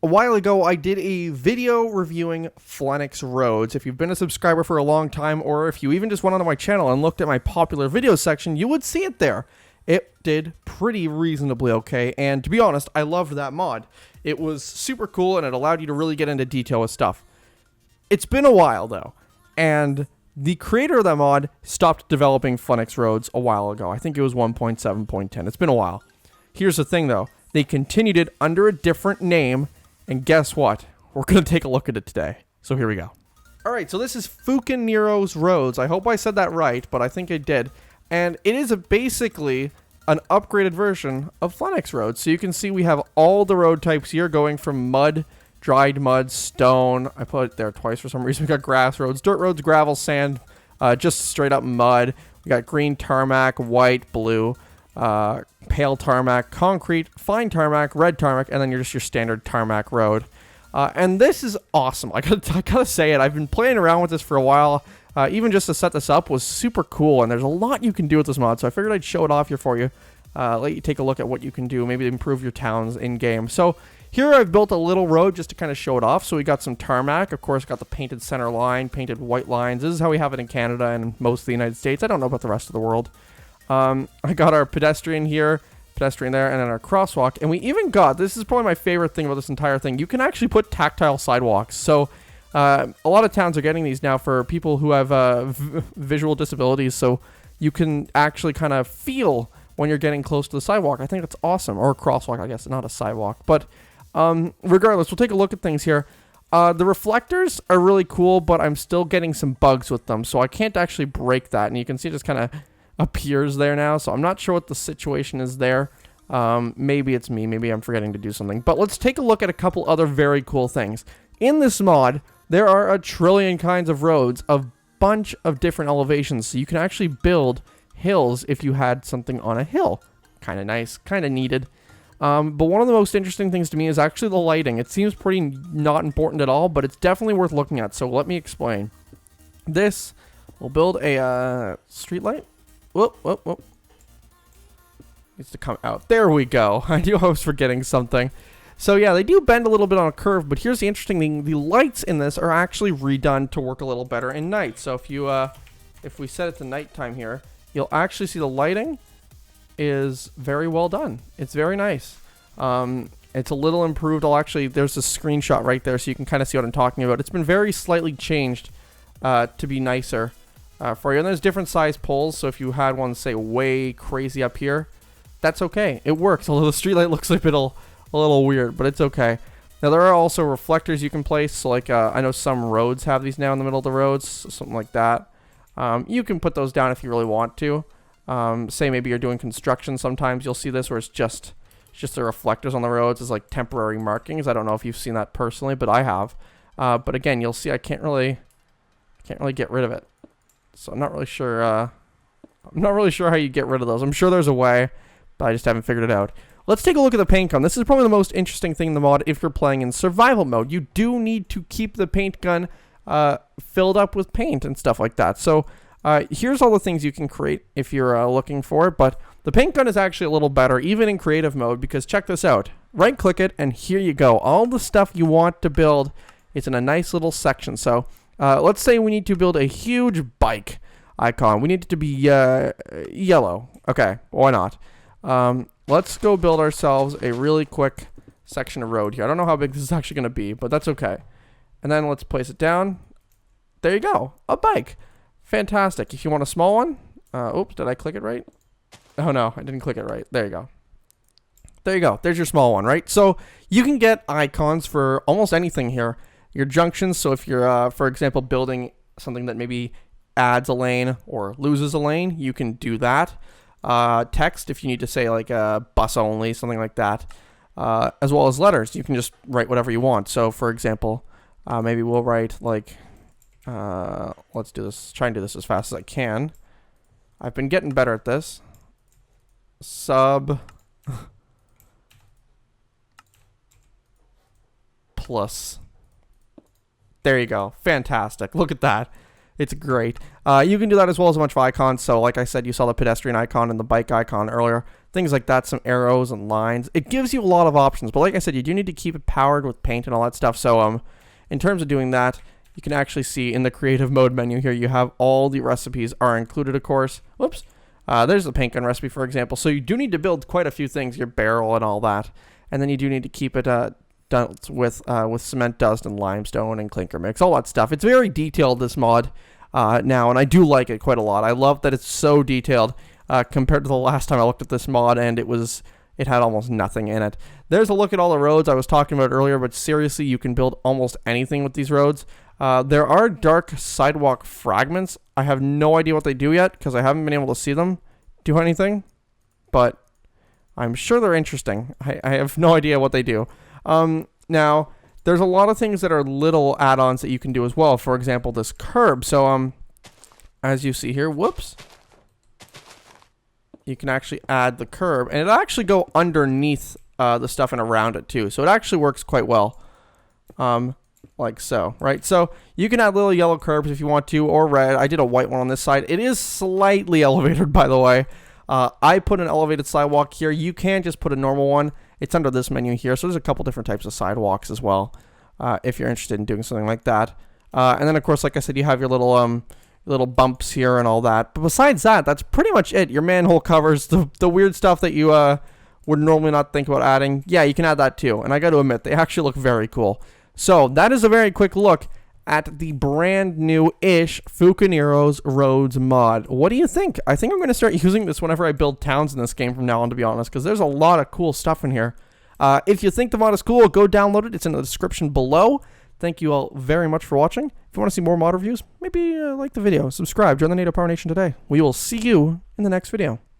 A while ago, I did a video reviewing FURENIKU'S roads. If you've been a subscriber for a long time, or if you even just went onto my channel and looked at my popular video section, you would see it there. It did pretty reasonably okay, and to be honest, I loved that mod. It was super cool, and it allowed you to really get into detail with stuff. It's been a while, though, and the creator of that mod stopped developing FURENIKU'S roads a while ago. I think it was 1.7.10. It's been a while. Here's the thing, though. They continued it under a different name, and guess what? We're going to take a look at it today. So here we go. Alright, so this is FURENIKU'S roads. I hope I said that right, but I think I did. And it is basically an upgraded version of FURENIKU'S roads. So you can see we have all the road types here, going from mud, dried mud, stone. I put it there twice for some reason. We got grass roads, dirt roads, gravel, sand, just straight up mud. We got green tarmac, white, blue, pale tarmac, concrete, fine tarmac, red tarmac, and then you're just your standard tarmac road. And this is awesome. I gotta say it. I've been playing around with this for a while. Even just to set this up was super cool, and there's a lot you can do with this mod, so I figured I'd show it off here for you. Let you take a look at what you can do, maybe improve your towns in-game. So here I've built a little road just to kind of show it off. So we got some tarmac, of course, got the painted center line, painted white lines. This is how we have it in Canada and most of the United States. I don't know about the rest of the world. I got our pedestrian here, pedestrian there, and then our crosswalk. And we even got, this is probably my favorite thing about this entire thing, you can actually put tactile sidewalks. So a lot of towns are getting these now for people who have visual disabilities, so you can actually kind of feel when you're getting close to the sidewalk. I think that's awesome. Or a crosswalk, I guess, not a sidewalk. But regardless, we'll take a look at things here. The reflectors are really cool, but I'm still getting some bugs with them, so I can't actually break that. And you can see it just kind of appears there now, so I'm not sure what the situation is there. Maybe it's me, maybe I'm forgetting to do something. But let's take a look at a couple other very cool things. In this mod, there are a trillion kinds of roads, a bunch of different elevations, so you can actually build hills if you had something on a hill. Kind of nice, kind of needed. But one of the most interesting things to me is actually the lighting. It seems pretty not important at all, but it's definitely worth looking at, so let me explain. This will build a street light. Whoop, whoop, whoop. Needs to come out. There we go. I knew I was forgetting something. So yeah, they do bend a little bit on a curve, but here's the interesting thing. The lights in this are actually redone to work a little better in night. So if you, if we set it to nighttime here, you'll actually see the lighting is very well done. It's very nice. It's a little improved. There's a screenshot right there so you can kind of see what I'm talking about. It's been very slightly changed to be nicer. For you. And there's different size poles, so if you had one, say, way crazy up here, that's okay. It works, although the streetlight looks a little weird, but it's okay. Now, there are also reflectors you can place, so like, I know some roads have these now in the middle of the roads, something like that. You can put those down if you really want to. Say maybe you're doing construction sometimes, you'll see this where it's just the reflectors on the roads as like temporary markings. I don't know if you've seen that personally, but I have. But again, you'll see I can't really get rid of it. So I'm not really sure how you get rid of those. I'm sure there's a way, but I just haven't figured it out. Let's take a look at the paint gun. This is probably the most interesting thing in the mod if you're playing in survival mode. You do need to keep the paint gun filled up with paint and stuff like that. So here's all the things you can create if you're looking for it. But the paint gun is actually a little better, even in creative mode, because check this out. Right-click it, and here you go. All the stuff you want to build is in a nice little section. So let's say we need to build a huge bike icon. We need it to be yellow. Okay, why not? Let's go build ourselves a really quick section of road here. I don't know how big this is actually going to be, but that's okay. And then let's place it down. There you go. A bike. Fantastic. If you want a small one. Oops, did I click it right? Oh, no, I didn't click it right. There you go. There you go. There's your small one, right? So you can get icons for almost anything here. Your junctions, so if you're, for example, building something that maybe adds a lane or loses a lane, you can do that. Text, if you need to say like bus only, something like that. As well as letters, you can just write whatever you want. So, for example, maybe we'll write like, let's do this, try and do this as fast as I can. I've been getting better at this. Sub plus. There you go. Fantastic. Look at that. It's great. You can do that as well as a bunch of icons. So like I said, you saw the pedestrian icon and the bike icon earlier. things like that, some arrows and lines. It gives you a lot of options, but like I said, you do need to keep it powered with paint and all that stuff. So in terms of doing that, you can actually see in the creative mode menu here, you have all the recipes are included, of course. Whoops. There's the paint gun recipe, for example. So you do need to build quite a few things, your barrel and all that. And then you do need to keep it done with cement dust and limestone and clinker mix, all that stuff. It's very detailed, this mod, now, and I do like it quite a lot. I love that it's so detailed compared to the last time I looked at this mod, and it had almost nothing in it. There's a look at all the roads I was talking about earlier, but seriously, you can build almost anything with these roads. There are dark sidewalk fragments. I have no idea what they do yet because I haven't been able to see them do anything, but I'm sure they're interesting. I have no idea what they do. Now, there's a lot of things that are little add-ons that you can do as well. For example, this curb. So, as you see here, whoops, you can actually add the curb, and it'll actually go underneath the stuff and around it too. So it actually works quite well. Like so, right? So you can add little yellow curbs if you want to, or red. I did a white one on this side. It is slightly elevated, by the way. I put an elevated sidewalk here. You can just put a normal one. It's under this menu here. So there's a couple different types of sidewalks as well, if you're interested in doing something like that. And then, of course, like I said, you have your little bumps here and all that. But besides that, that's pretty much it. Your manhole covers, the weird stuff that you would normally not think about adding. Yeah, you can add that too. And I got to admit, they actually look very cool. So that is a very quick look at the brand new-ish FURENIKU'S roads mod. What do you think? I think I'm going to start using this whenever I build towns in this game from now on, to be honest, because there's a lot of cool stuff in here. If you think the mod is cool, go download it. It's in the description below. Thank you all very much for watching. If you want to see more mod reviews, maybe like the video, subscribe, join the Natopower Nation today. We will see you in the next video.